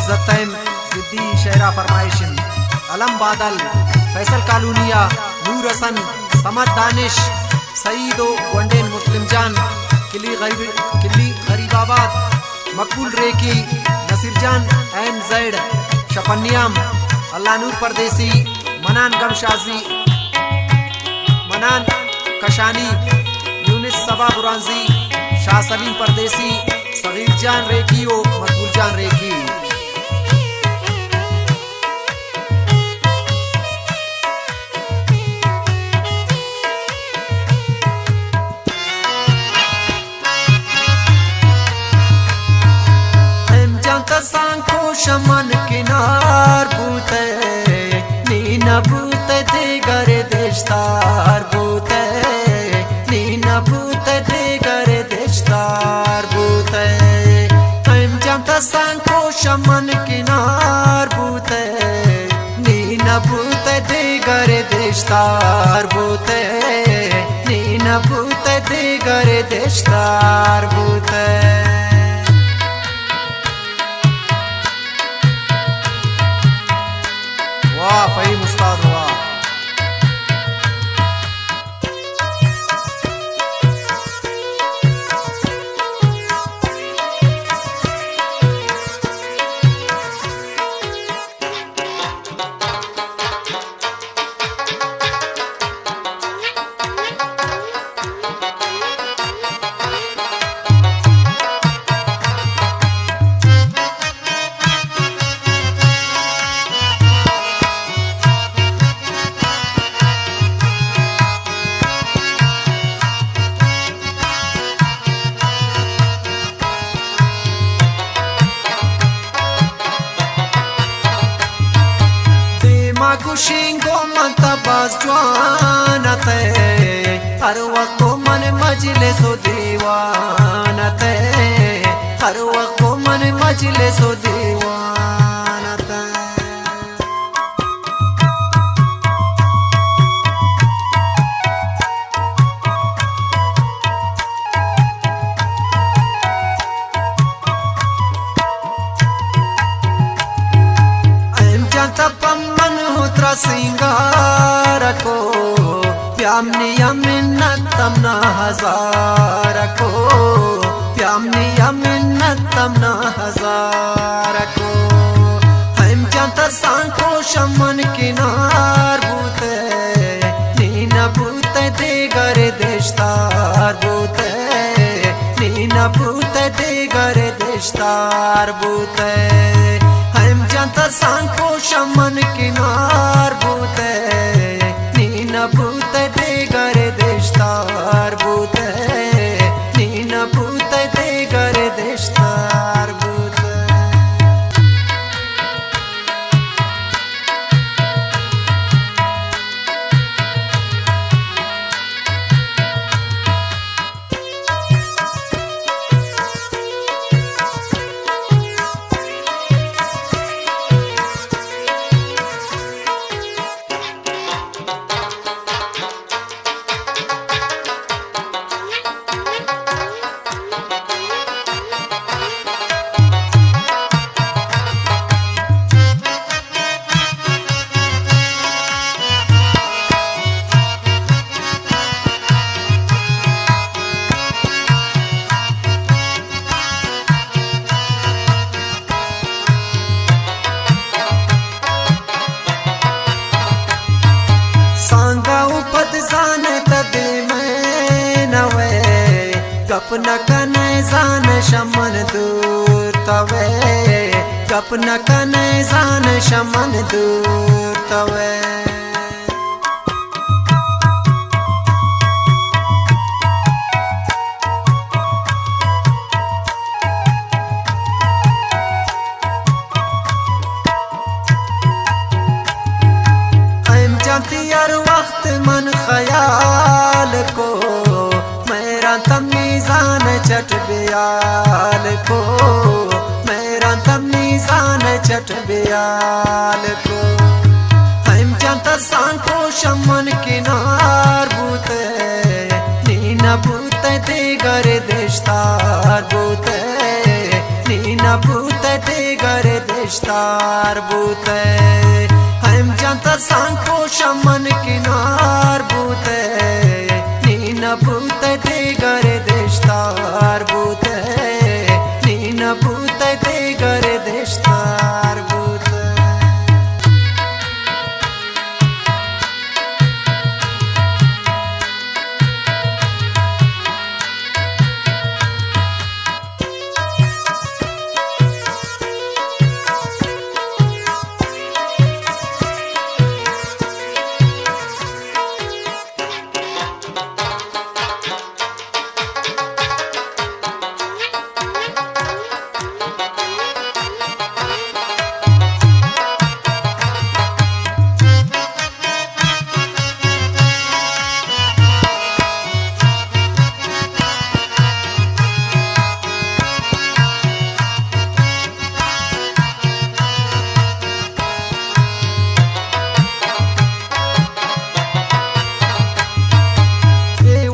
इज्जतैम सिद्दी शहरा फरमाइशिन अलम बादल फैसल कालूनिया नूर हसन समद दानिश सईदो वंडेन मुस्लिम जान किली गरीबाबाद मकबूल रेकी नसीर जान एन जैड शपन्याम अल्लाह नूर परदेसी मनान गमशाजी मनान कशानी यूनिस सबा बुरांजी शाह सलीम परदेसी सगीर जान रेकी ओ मकबूल जान रेकी सांको शमन किनार बूते नीना बूते दिगर देशदार बूते नीना बूते दिगर देशदार बूते हम जानता सांको शमन किनार बूते नीना बूते दिगर देशदार बूते नीना बूते दिगर देशदार बूते वाह फहीम उस्ताद वाह कुशिंगो मंतबाज जवानते हर वक्त मन मजले सो दीवानते हर वक्त मन मजले सो दीवानते सिंगार को प्यामनी मिन्नत तमना हजार को प्यामनी मिन्नत तमना हजार को हम जानता सांको शमन किनार बूते नीना बूते दिगर देशदार बूते नीना बूते दिगर देशदार बूते हम जानता सांको शमन किनार बूते नीना बूते दिगर देशदार बूते नीना बूते दिगर देशदार बूते गपना कने जान शमन दूर तवे गपना कने जान शमन दूर तवे हम जानती हर वक्त मन ख्याल को मेरा तमीज़ान चट बियाल को मेरा तमीज़ान चट बियाल को हम जानता सांको शमन किनार बूते नीना बूते दिगर देशदार बूते नीना बूते दिगर देश देशतार बूते हम जनता सांको शमन किनार बूते नीना बूते दे गरे देशतार बूते नीना बूते दे गरे देशतार बूते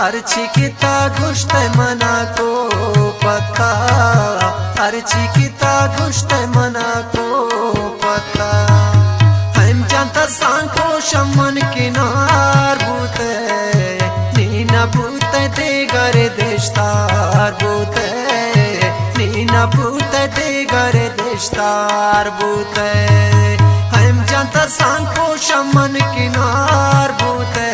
अर्ची किता गुश्त मना को पता अर्ची किता गुश्त मना को पता हम जानता सांको शमन किनार बूते नीना बूते दे गरे देशतार बूते नीना बूते दे गरे देशतार बूते हम जानता सांको शमन किनार बूते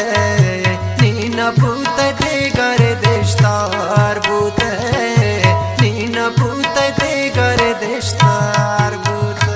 नीना बूते दे गरे देशतार बूते नीना बूते दे गरे देशतार बूते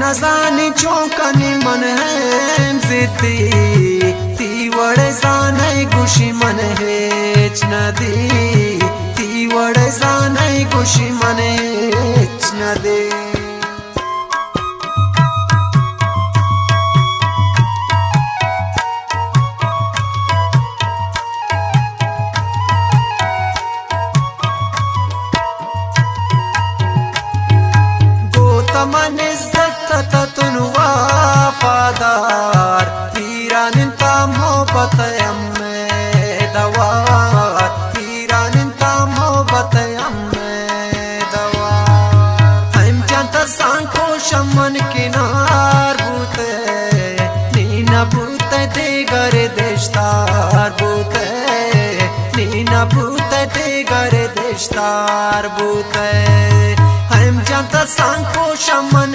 नजानी चौकनी मन है जिद्दी तीवड़ जाने गुशी मन हेच नदी तीवड़ जाने गुशी मन हेच नदी गोतमन ततुन वफादार पीरानिंता मोहब्बत अम्मे दवार पीरानिंता मोहब्बत अम्मे दवार हम जानता सांको शमन किनार बूते नीना बूते दे गरे देशतार बूते नीना बूते दे गरे देशतार बूते हम जानता सांको शमन